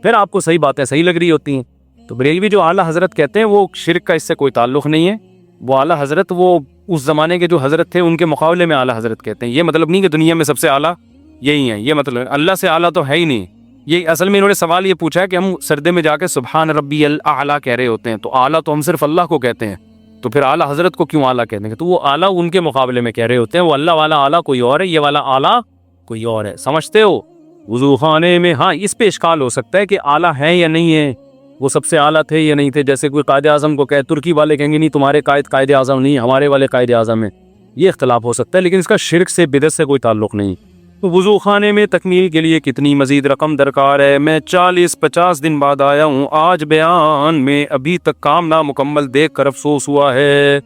پھر آپ کو صحیح باتیں صحیح لگ رہی ہوتی ہیں. تو بریلوی جو اعلیٰ حضرت کہتے ہیں وہ شرک کا اس سے کوئی تعلق نہیں ہے. وہ اعلیٰ حضرت وہ اس زمانے کے جو حضرت تھے ان کے مقابلے میں اعلیٰ حضرت کہتے ہیں. یہ مطلب نہیں کہ دنیا میں سب سے اعلیٰ یہی ہیں, یہ مطلب اللہ سے اعلیٰ تو ہے ہی نہیں. یہ اصل میں انہوں نے سوال یہ پوچھا ہے کہ ہم سردے میں جا کے سبحان ربی الاعلیٰ کہہ رہے ہوتے ہیں, تو اعلیٰ تو ہم صرف اللہ کو کہتے ہیں, تو پھر اعلیٰ حضرت کو کیوں اعلیٰ کہتے ہیں؟ تو وہ اعلیٰ ان کے مقابلے میں کہہ رہے ہوتے ہیں. وہ اللہ والا اعلیٰ کوئی اور ہے, یہ والا اعلیٰ کوئی اور ہے. سمجھتے ہو؟ وضو خانے میں ہاں اس پہ اشکال ہو سکتا ہے کہ اعلیٰ ہے یا نہیں ہے, وہ سب سے اعلیٰ تھے یا نہیں تھے. جیسے کوئی قائد اعظم کو کہے, ترکی والے کہیں گے نہیں تمہارے قائد اعظم نہیں, ہمارے والے قائد اعظم ہیں. یہ اختلاف ہو سکتا ہے, لیکن اس کا شرک سے بدعت سے کوئی تعلق نہیں. تو وضو خانے میں تکمیل کے لیے کتنی مزید رقم درکار ہے؟ میں 40-50 دن بعد آیا ہوں, آج بیان میں ابھی تک کام نامکمل دیکھ کر افسوس ہوا ہے,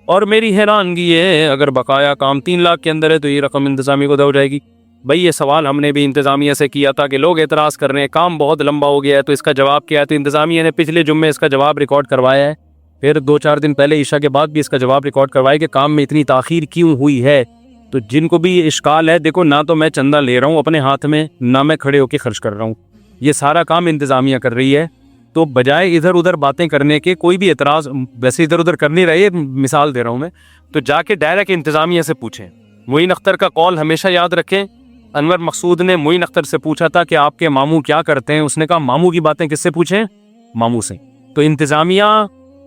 اور میری حیرانگی ہے اگر بقایا کام 3 لاکھ کے اندر ہے تو یہ رقم انتظامیہ کو ہو جائے گی. بھائی یہ سوال ہم نے بھی انتظامیہ سے کیا تھا کہ لوگ اعتراض کر رہے ہیں کام بہت لمبا ہو گیا ہے, تو اس کا جواب کیا ہے؟ تو انتظامیہ نے پچھلے جمعے اس کا جواب ریکارڈ کروایا ہے, پھر 2-4 دن پہلے عشاء کے بعد بھی اس کا جواب ریکارڈ کروایا کہ کام میں اتنی تاخیر کیوں ہوئی ہے. تو جن کو بھی یہ اشکال ہے, دیکھو نہ تو میں چندہ لے رہا ہوں اپنے ہاتھ میں, نہ میں کھڑے ہو کے خرچ کر رہا ہوں, یہ سارا کام انتظامیہ کر رہی ہے. تو بجائے ادھر ادھر باتیں کرنے کے, کوئی بھی اعتراض ویسے ادھر ادھر کر نہیں رہی ہے, مثال دے رہا ہوں میں, تو جا کے ڈائریکٹ انتظامیہ سے پوچھیں. معین اختر کا قول ہمیشہ یاد رکھیں. انور مقصود نے معین اختر سے پوچھا تھا کہ آپ کے ماموں کیا کرتے ہیں, اس نے کہا ماموں کی باتیں کس سے پوچھیں؟ ماموں سے. تو انتظامیہ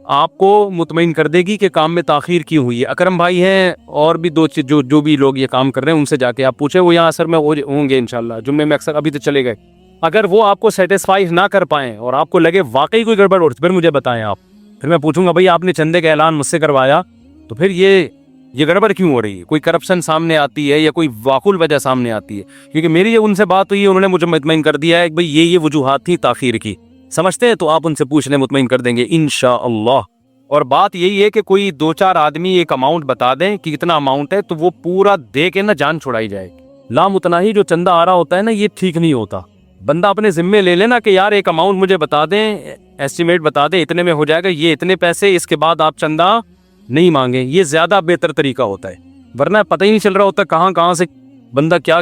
آپ کو مطمئن کر دے گی کہ کام میں تاخیر کیوں ہوئی ہے. اکرم بھائی ہیں اور بھی 2 جو بھی لوگ یہ کام کر رہے ہیں ان سے جا کے آپ پوچھیں, وہ یہاں اثر میں ہوں گے انشاءاللہ. جمعے میں اکثر ابھی تو چلے گئے. اگر وہ آپ کو سیٹسفائی نہ کر پائیں اور آپ کو لگے واقعی کوئی گڑبڑ ہو پھر مجھے بتائیں آپ, پھر میں پوچھوں گا بھائی آپ نے چندے کا اعلان مجھ سے کروایا تو پھر یہ گڑبڑ کیوں ہو رہی ہے؟ کوئی کرپشن سامنے آتی ہے یا کوئی واقعی وجہ سامنے آتی ہے؟ کیونکہ میری ان سے بات ہوئی ہے, انہوں نے مجھے مطمئن کر دیا ہے کہ بھئی یہ وجوہات تھی تاخیر کی. سمجھتے ہیں؟ تو آپ ان سے پوچھ لیں, مطمئن کر دیں گے انشاءاللہ. اور بات یہی ہے کہ کوئی 2-4 آدمی ایک اماؤنٹ بتا دیں کہ کتنا اماؤنٹ ہے, تو وہ پورا دے کے نا جان چھڑائی جائے. لامتناہی جو چندہ آ رہا ہوتا ہے نا, یہ ٹھیک نہیں ہوتا. بندہ اپنے ذمے لے لینا کہ یار ایک اماؤنٹ مجھے بتا دیں, ایسٹیمیٹ بتا دیں اتنے میں ہو جائے گا, یہ اتنے پیسے, اس کے بعد آپ چندہ نہیں مانگیں. یہ زیادہ بہتر طریقہ ہوتا ہے, ورنہ پتہ ہی نہیں چل رہا ہوتا کہاں سے بندہ کیا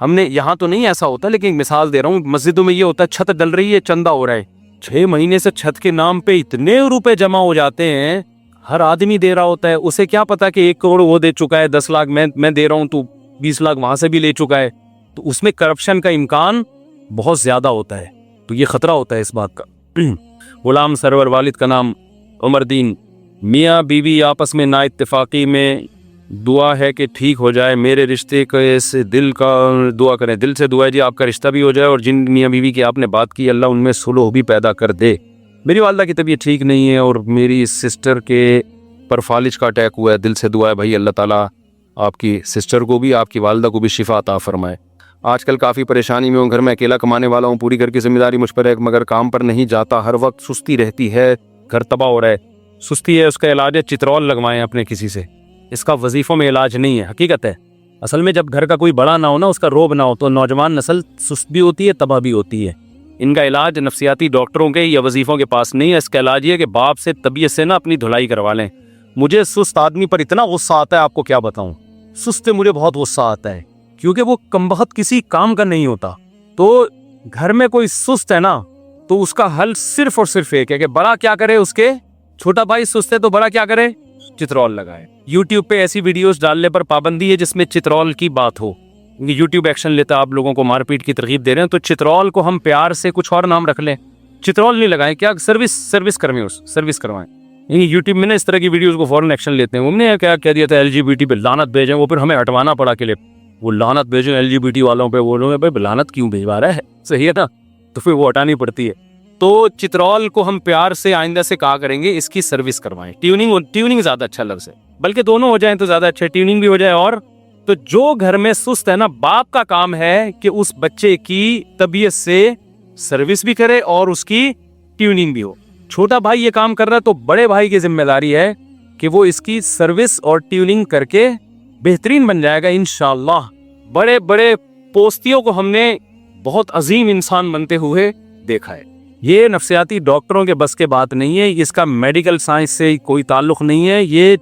ہم نے. یہاں تو نہیں ایسا ہوتا, لیکن مثال دے رہا ہوں, مسجدوں میں یہ ہوتا ہے چھت ڈل رہی ہے, چندہ ہو رہا ہے, 6 مہینے سے چھت کے نام پہ اتنے روپے جمع ہو جاتے ہیں, ہر آدمی دے رہا ہوتا ہے. اسے کیا پتا کہ 1 کروڑ وہ دے چکا ہے, 10 لاکھ میں دے رہا ہوں, تو 20 لاکھ وہاں سے بھی لے چکا ہے. تو اس میں کرپشن کا امکان بہت زیادہ ہوتا ہے, تو یہ خطرہ ہوتا ہے اس بات کا. غلام سرور, والد کا نام عمر دین. میاں بیوی آپس میں نا اتفاقی میں, دعا ہے کہ ٹھیک ہو جائے میرے رشتے کے سے, دل کا دعا کریں, دل سے دعا ہے جی آپ کا رشتہ بھی ہو جائے, اور جن میاں بیوی کی آپ نے بات کی اللہ ان میں صلح بھی پیدا کر دے. میری والدہ کی طبیعت ٹھیک نہیں ہے اور میری سسٹر کے پر فالج کا اٹیک ہوا ہے, دل سے دعا ہے بھائی اللہ تعالیٰ آپ کی سسٹر کو بھی آپ کی والدہ کو بھی شفا عطا فرمائے. آج کل کافی پریشانی میں ہوں, گھر میں اکیلا کمانے والا ہوں, پوری گھر کی ذمہ داری مجھ پر ہے, مگر کام پر نہیں جاتا, ہر وقت سستی رہتی ہے, گھر تباہ ہو رہا ہے. سستی ہے, اس کا علاج ہے چترول لگوائیں اپنے کسی سے, اس کا وظیفوں میں علاج نہیں ہے, حقیقت ہے. اصل میں جب گھر کا کوئی بڑا نہ ہو نا, اس کا روب نہ ہو, تو نوجوان نسل سست بھی ہوتی ہے, تباہ بھی ہوتی ہے. ان کا علاج نفسیاتی ڈاکٹروں کے یا وظیفوں کے پاس نہیں ہے, اس کا علاج یہ ہے کہ باپ سے طبیعت سے نا اپنی دھلائی کروا لیں. مجھے سست آدمی پر اتنا غصہ آتا ہے, آپ کو کیا بتاؤں, سست مجھے بہت غصہ آتا ہے, کیونکہ وہ کمبخت کسی کام کا نہیں ہوتا. تو گھر میں کوئی سست ہے نا, تو اس کا حل صرف اور صرف ایک ہے کہ بڑا کیا کرے, اس کے چھوٹا بھائی سست ہے تو بڑا کیا کرے, چترول لگائے. یوٹیوب پہ ایسی ویڈیوز ڈالنے پر پابندی ہے جس میں چترول کی بات ہو. یوٹیوب ایکشن لیتا ہے, آپ لوگوں کو مار پیٹ کی ترغیب دے رہے ہیں, تو چترول کو ہم پیار سے کچھ اور نام رکھ لیں, چترول نہیں لگائیں. کیا سروس کروائیں. یوٹیوب میں نا اس طرح کی ویڈیوز کو فوراً ایکشن لیتے ہیں. انہوں نے کیا کہہ دیا تھا LGBT پہ لعنت بھیجیں, وہ پھر ہمیں ہٹوانا پڑا کہ وہ لعنت بھیجیں LGBT والوں پہ. وہ لوگ بھائی لعنت کیوں بھیجوا رہا ہے, صحیح ہے نا, تو پھر وہ ہٹانی پڑتی ہے. تو چترول کو ہم پیار سے آئندہ سے کہا کریں گے اس کی سروس کروائیں. ٹیوننگ زیادہ اچھا لفظ ہے, بلکہ دونوں ہو جائیں تو زیادہ اچھا, ٹیوننگ بھی ہو جائے. اور تو جو گھر میں سست ہے نا, باپ کا کام ہے کہ اس بچے کی طبیعت سے سروس بھی کرے اور اس کی ٹیوننگ بھی ہو. چھوٹا بھائی یہ کام کر رہا ہے تو بڑے بھائی کی ذمہ داری ہے کہ وہ اس کی سروس اور ٹیوننگ کر کے بہترین بن جائے گا انشاءاللہ. بڑے بڑے پوستیوں کو ہم نے بہت عظیم انسان بنتے ہوئے دیکھا ہے. یہ نفسیاتی ڈاکٹروں کے بس کے بات نہیں ہے, اس کا میڈیکل سائنس سے کوئی تعلق نہیں ہے, یہ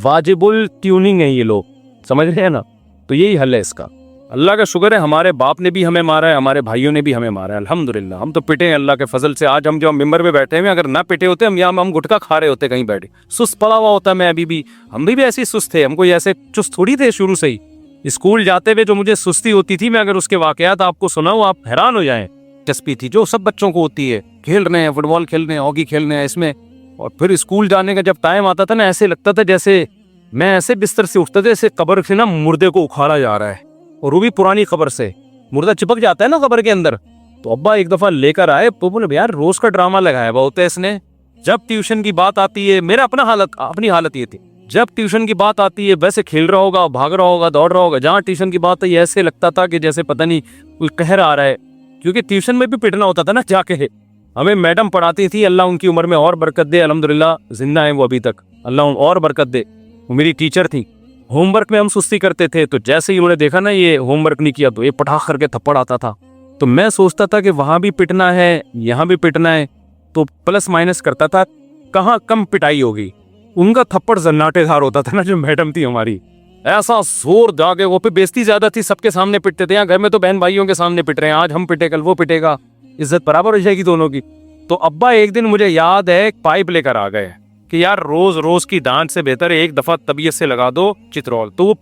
واجب الٹیوننگ ہے, یہ لوگ سمجھ رہے ہیں نا. تو یہی حل ہے اس کا. اللہ کا شکر ہے ہمارے باپ نے بھی ہمیں مارا ہے, ہمارے بھائیوں نے بھی ہمیں مارا ہے, الحمدللہ. ہم تو پٹے ہیں اللہ کے فضل سے. آج ہم جو ممبر پہ بیٹھے ہیں, اگر نہ پٹے ہوتے ہم گٹکا کھا رہے ہوتے کہیں بیٹھے. سست پڑا ہوا ہوتا میں ابھی بھی. ہم بھی ایسے سست تھے, ہم کوئی ایسے چست تھوڑی تھے شروع سے ہی. اسکول جاتے ہوئے جو مجھے سستی ہوتی تھی, میں اگر اس کے واقعات آپ کو سناؤں آپ حیران ہو جائیں. دلچسپی تھی جو سب بچوں کو ہوتی ہے, کھیل رہے ہیں, فٹ بال کھیل رہے ہیں, ہاکی کھیل رہے ہیں اس میں. اور پھر اسکول جانے کا جب ٹائم آتا تھا نا, ایسے لگتا تھا جیسے میں ایسے بستر سے اٹھتا تھا جیسے قبر سے نا مردے کو اکھاڑا جا رہا ہے, اور وہ بھی پرانی قبر سے. مردہ چپک جاتا ہے نا قبر کے اندر. تو ابا ایک دفعہ لے کر آئے, تو بولے یار روز کا ڈرامہ لگایا ہوا ہوتا ہے اس نے. جب ٹیوشن کی بات آتی ہے, میرا اپنی حالت یہ تھی, جب ٹیوشن کی بات آتی ہے ویسے کھیل رہا ہوگا, بھاگ رہا ہوگا, دوڑ رہا ہوگا. جہاں ٹیوشن کی بات ہے ایسے لگتا تھا کہ جیسے پتہ نہیں کوئی قہر آ رہا ہے, کیونکہ ٹیوشن میں بھی پٹنا ہوتا تھا نا جا کے. ہمیں میڈم پڑھاتی تھی, اللہ ان کی عمر میں اور برکت دے, الحمدللہ زندہ ہیں وہ ابھی تک, اللہ اور برکت دے. وہ میری ٹیچر تھی. ہوم ورک میں ہم سستی کرتے تھے, تو جیسے ہی انہوں نے دیکھا نا یہ ہوم ورک نہیں کیا, تو یہ پٹاخ کر کے تھپڑ آتا تھا. تو میں سوچتا تھا کہ وہاں بھی پٹنا ہے, یہاں بھی پٹنا ہے, تو پلس مائنس کرتا تھا کہاں کم پٹائی ہوگی. ان کا تھپڑ زناٹے دھار ہوتا تھا نا جو میڈم تھی ہماری, ایسا زور جا کے. وہ پہ بیزتی زیادہ تھی, سب کے سامنے پٹتے تھے. یہاں گھر میں تو بہن بھائیوں کے سامنے پٹ رہے ہیں, آج ہم پٹے کل وہ پٹے گا, عزت برابر ہو جائے گی دونوں کی. تو ابا ایک دن مجھے یاد ہے ایک پائپ لے کر آ گئے کہ یار روز کی ڈانٹ سے بہتر ہے ایک دفعہ طبیعت سے لگا دو چترول. تو وہ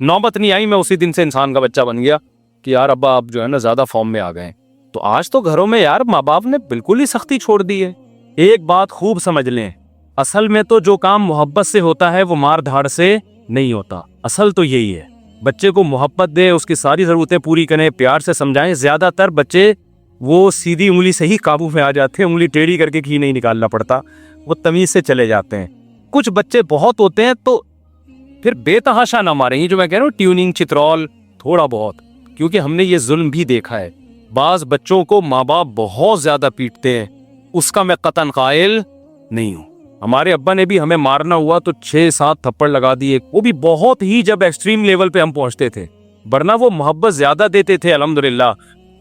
نوبت نہیں آئی, میں اسی دن سے انسان کا بچہ بن گیا کہ یار ابا آپ جو ہے نا زیادہ فارم میں آ گئے. تو آج تو گھروں میں یار ماں باپ نے بالکل ہی سختی چھوڑ دی ہے. ایک بات خوب سمجھ لیں, اصل میں تو جو کام محبت سے ہوتا ہے وہ مار دھاڑ سے نہیں ہوتا. اصل تو یہی ہے, بچے کو محبت دے, اس کی ساری ضرورتیں پوری کریں, پیار سے سمجھائیں. زیادہ تر بچے وہ سیدھی انگلی سے ہی قابو میں آ جاتے ہیں, انگلی ٹیڑھی کر کے گھی نہیں نکالنا پڑتا, وہ تمیز سے چلے جاتے ہیں. کچھ بچے بہت ہوتے ہیں تو پھر بے تحاشا نہ ماریں, یہ جو میں کہہ رہا ہوں ٹیوننگ چترول تھوڑا بہت, کیونکہ ہم نے یہ ظلم بھی دیکھا ہے. بعض بچوں کو ماں باپ بہت زیادہ پیٹتے ہیں, اس کا میں قطعاً قائل نہیں ہوں. ہمارے ابا نے بھی ہمیں مارنا ہوا تو 6-7 تھپڑ لگا دیے, وہ بھی بہت ہی جب ایکسٹریم لیول پہ ہم پہنچتے تھے, ورنہ وہ محبت زیادہ دیتے تھے. الحمدللہ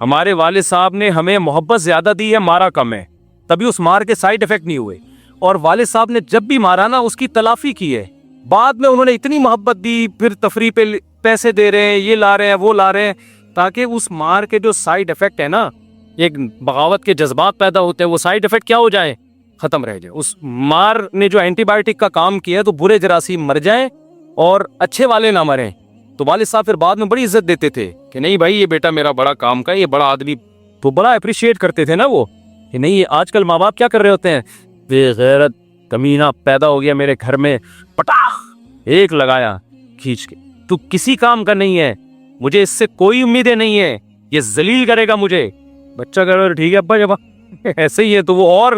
ہمارے والد صاحب نے ہمیں محبت زیادہ دی ہے, مارا کم ہے, تبھی اس مار کے سائیڈ افیکٹ نہیں ہوئے. اور والد صاحب نے جب بھی مارا نا اس کی تلافی کی ہے. بعد میں انہوں نے اتنی محبت دی, پھر تفریح پہ پیسے دے رہے ہیں, یہ لا رہے ہیں وہ لا رہے ہیں, تاکہ اس مار کے جو سائیڈ افیکٹ ہے نا, ایک بغاوت کے جذبات پیدا ہوتے ہیں, وہ سائیڈ افیکٹ کیا ہو جائے, ختم رہ جائے. اس مار نے جو اینٹی بایوٹک کا کام کیا ہے تو برے جراثیم مر جائیں اور اچھے والے نہ مریں. تو والد صاحب پھر بعد میں بڑی عزت دیتے تھے کہ نہیں بھائی یہ بیٹا میرا بڑا کام کا, یہ بڑا آدمی, تو بڑا اپریشیٹ کرتے تھے نا وہ, کہ نہیں. آج کل ماں باپ کیا کر رہے ہوتے ہیں, بے غیرت کمینہ پیدا ہو گیا میرے گھر میں, پٹاخ ایک لگایا کھینچ کے, تو کسی کام کا نہیں ہے, مجھے اس سے کوئی امیدیں نہیں ہے, یہ ذلیل کرے گا مجھے. بچہ کہہ رہا ٹھیک ہے ابا, جب ایسے ہی ہے تو وہ اور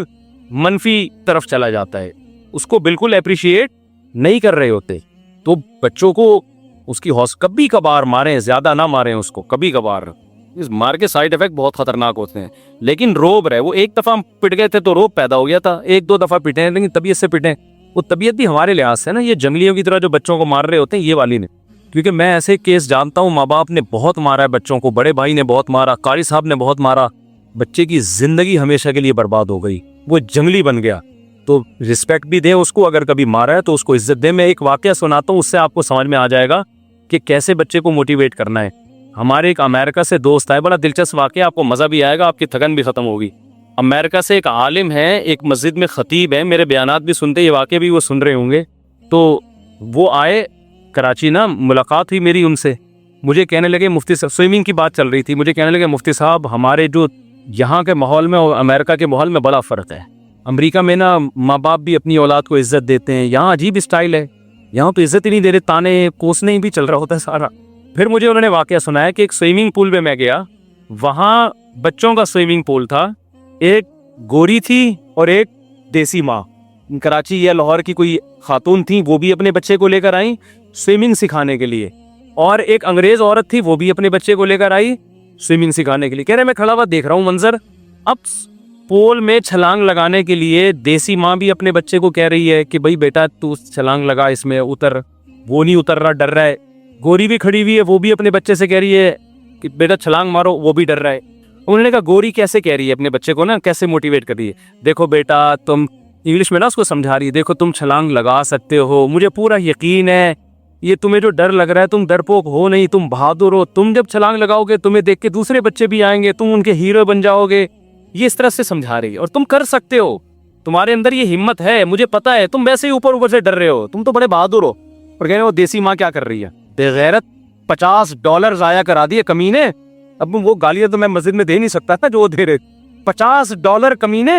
منفی طرف چلا جاتا ہے, اس کو بالکل اپریشیٹ نہیں کر رہے ہوتے. تو بچوں کو اس کی کبھی کبھار ماریں, زیادہ نہ ماریں اس کو, کبھی کبھار. اس مار کے سائیڈ افیکٹ بہت خطرناک ہوتے ہیں, لیکن روب رہے. وہ ایک دفعہ ہم پٹ گئے تھے تو روب پیدا ہو گیا تھا, 1-2 دفعہ پٹے ہیں لیکن طبیعت سے پٹیں. وہ طبیعت بھی ہمارے لحاظ سے نا, یہ جنگلیوں کی طرح جو بچوں کو مار رہے ہوتے ہیں یہ والی نے, کیونکہ میں ایسے کیس جانتا ہوں ماں باپ نے بہت مارا ہے بچوں کو, بڑے بھائی نے بہت مارا, قاری صاحب نے بہت مارا, بچے کی زندگی ہمیشہ کے لیے برباد ہو گئی, وہ جنگلی بن گیا. تو رسپیکٹ بھی دیں اس کو, اگر کبھی مارا ہے تو اس کو عزت دیں. میں ایک واقعہ سناتا ہوں, اس سے آپ کو سمجھ میں آ جائے گا کہ کیسے بچے کو موٹیویٹ کرنا ہے. ہمارے ایک امریکہ سے دوست آئے, بڑا دلچسپ واقعہ, آپ کو مزہ بھی آئے گا, آپ کی تھکن بھی ختم ہوگی. امریکہ سے ایک عالم ہے, ایک مسجد میں خطیب ہے, میرے بیانات بھی سنتے, یہ واقعہ بھی وہ سن رہے ہوں گے. تو وہ آئے کراچی نا, ملاقات ہوئی میری ان سے. مجھے کہنے لگے مفتی صاحب, سوئمنگ کی بات چل رہی تھی, مجھے کہنے لگے مفتی صاحب ہمارے جو یہاں کے ماحول میں اور امریکہ کے ماحول میں بڑا فرق ہے. امریکہ میں نا ماں باپ بھی اپنی اولاد کو عزت دیتے ہیں, یہاں عجیب اسٹائل ہے, یہاں تو عزت ہی نہیں دے رہے, تانے کوسنے ہی بھی چل رہا ہوتا ہے سارا. پھر مجھے انہوں نے واقعہ سنایا کہ ایک سوئمنگ پول میں میں گیا, وہاں بچوں کا سوئمنگ پول تھا, ایک گوری تھی اور ایک دیسی ماں, کراچی یا لاہور کی کوئی خاتون تھیں, وہ بھی اپنے بچے کو لے کر آئیں سوئمنگ سکھانے کے لیے, اور ایک انگریز عورت تھی, وہ بھی اپنے بچے کو لے کر آئی سوئمنگ سکھانے کے لیے. کہہ رہے میں کھڑا ہوا دیکھ رہا ہوں منظر. اب پول میں چھلانگ لگانے کے لیے دیسی ماں بھی اپنے بچے کو کہہ رہی ہے کہ بھائی بیٹا تو چھلانگ لگا, اس میں اتر, وہ نہیں اتر رہا, ڈر رہا ہے. گوری بھی کھڑی ہوئی ہے, وہ بھی اپنے بچے سے کہہ رہی ہے کہ بیٹا چھلانگ مارو, وہ بھی ڈر رہا ہے. انہوں نے کہا گوری کیسے کہہ رہی ہے اپنے بچے کو نا, کیسے موٹیویٹ کر رہی ہے, دیکھو بیٹا تم, انگلش میں نا اس کو سمجھا رہی ہے, دیکھو تم چھلانگ لگا سکتے ہو, مجھے پورا یقین ہے, یہ تمہیں جو ڈر لگ رہا ہے تم ڈرپوک ہو نہیں, تم بہادر ہو, تم جب چھلانگ لگاؤ گے تمہیں دیکھ کے دوسرے بچے بھی آئیں گے, تم ان کے ہیرو بن جاؤ گے. یہ اس طرح سے سمجھا رہی ہے, اور تم کر سکتے ہو, تمہارے اندر یہ ہمت ہے, مجھے پتا ہے, تم ویسے ہی اوپر سے ڈر رہے ہو, تم تو بڑے بہادر ہو. اور کہہ رہے وہ دیسی ماں کیا کر رہی ہے, بے غیرت, $50 ضائع کرا دیے کمینے. اب وہ گالیاں تو میں مسجد میں دے نہیں سکتا تھا جو وہ دے رہے, $50 کمینے,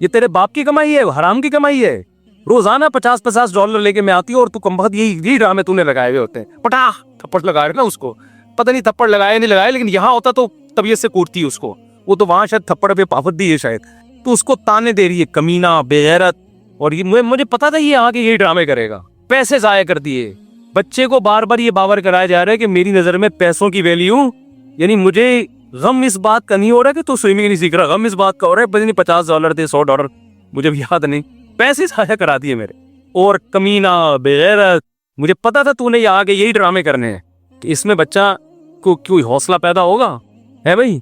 یہ تیرے باپ کی کمائی ہے, حرام کی کمائی ہے. روزانہ $50 لے کے میں آتی ہوں اور تو کم بخت یہی ڈرامے تو نے لگائے ہوئے ہوتے ہیں. پٹا تھپڑ لگا رہے نا اس کو, پتہ نہیں تھپڑ لگائے نہیں لگائے, لیکن یہاں ہوتا تو طبیعت سے کوٹتی اس کو, وہ تو وہاں شاید تھپڑ پہ پاپت دی ہے شاید, تو اس کو تانے دے رہی ہے کمینہ, بے غیرت. اور یہ مجھے پتا تھا یہ آگے یہی ڈرامے کرے گا, پیسے ضائع کر دیے. بچے کو بار بار یہ باور کرایا جا رہا ہے کہ میری نظر میں پیسوں کی ویلیو, یعنی مجھے غم اس بات کا نہیں ہو رہا کہ تو سوئمنگ نہیں سیکھ رہا, غم اس بات کا ہو رہا ہے پتہ نہیں $50 تھے, $100, مجھے بھی یاد نہیں, پیسے ضائع کرا دیے میرے. اور کمینہ, بے غیرت, مجھے پتا تھا تو نے یہ آگے یہی ڈرامے کرنے ہیں, کہ اس میں بچہ کو کوئی حوصلہ پیدا ہوگا ہے بھائی.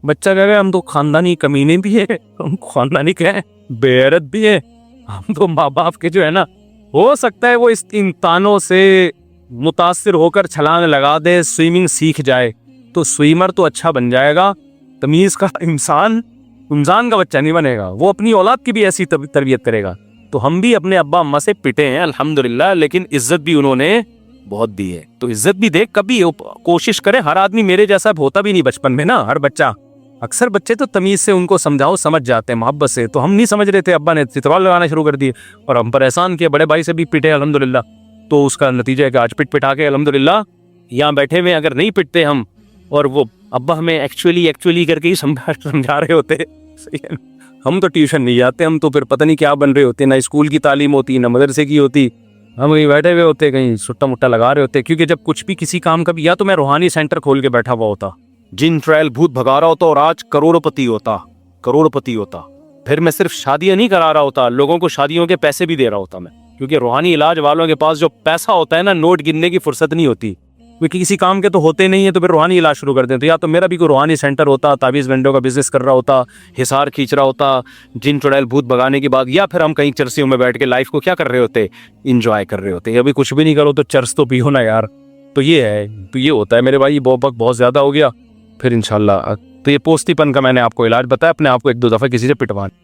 بچہ کہے گا ہم تو خاندانی کمینے بھی ہیں, ہم خاندانی کہیں بے غیرت بھی ہے, ہم تو ماں باپ کے جو ہے نا, ہو سکتا ہے وہ اس ان تانوں سے متاثر ہو کر چھلانگ لگا دے, سوئمنگ سیکھ جائے, تو سوئمر تو اچھا بن جائے گا, تمیز کا انسان کا بچہ نہیں بنے گا, وہ اپنی اولاد کی بھی ایسی تربیت کرے گا. تو ہم بھی اپنے ابا اماں سے پٹے ہیں الحمدللہ, لیکن عزت بھی انہوں نے بہت دی ہے, تو عزت بھی دے, کبھی کوشش کرے. ہر آدمی میرے جیسا ہوتا بھی نہیں بچپن میں نا, ہر بچہ, اکثر بچے تو تمیز سے ان کو سمجھاؤ سمجھ جاتے ہیں, محبت سے. تو ہم نہیں سمجھ رہے تھے, ابا نے چترال لگانا شروع کر دیے اور ہم پر احسان کیا, بڑے بھائی سے بھی پٹے الحمدللہ. تو اس کا نتیجہ ہے کہ آج پٹا کے الحمدللہ یہاں بیٹھے ہوئے. اگر نہیں پٹتے ہم, اور وہ ابا ہمیں ایکچولی کر کے ہی سمجھا رہے ہوتے, ہم تو ٹیوشن نہیں جاتے, ہم تو پھر پتہ نہیں کیا بن رہے ہوتے, نہ اسکول کی تعلیم ہوتی نہ مدرسے کی ہوتی, ہم کہیں بیٹھے ہوئے ہوتے, کہیں سٹا مٹا لگا رہے ہوتے. کیونکہ جب کچھ بھی کسی کام کا بھی, یا تو میں روحانی سینٹر کھول کے بیٹھا ہوا ہوتا, جن ٹرائل بھوت بھگا رہا ہوتا, اور آج کروڑپتی ہوتا. پھر میں صرف شادیاں نہیں کرا رہا ہوتا, لوگوں کو شادیوں کے پیسے بھی دے رہا ہوتا میں, کیونکہ روحانی علاج والوں کے پاس جو پیسہ ہوتا ہے نا, نوٹ گننے کی فرصت نہیں ہوتی, کیونکہ کسی کام کے تو ہوتے نہیں ہیں, تو پھر روحانی علاج شروع کر دیتے. یا تو میرا بھی کوئی روحانی سینٹر ہوتا, تعویذ ونڈو کا بزنس کر رہا ہوتا, حصار کھینچ رہا ہوتا جن چڑیل بھوت بھگانے کی بات, یا پھر ہم کہیں چرسیوں میں بیٹھ کے لائف کو کیا کر رہے ہوتے, انجوائے کر رہے ہوتے. ابھی کچھ بھی نہیں کرو تو چرس تو پیو نا یار. تو یہ ہے, تو یہ ہوتا ہے میرے بھائی. بہت زیادہ ہو گیا, پھر انشاءاللہ. تو یہ پوستی پن کا میں نے آپ کو علاج بتایا, اپنے آپ کو 1-2 دفعہ کسی سے پٹوانا.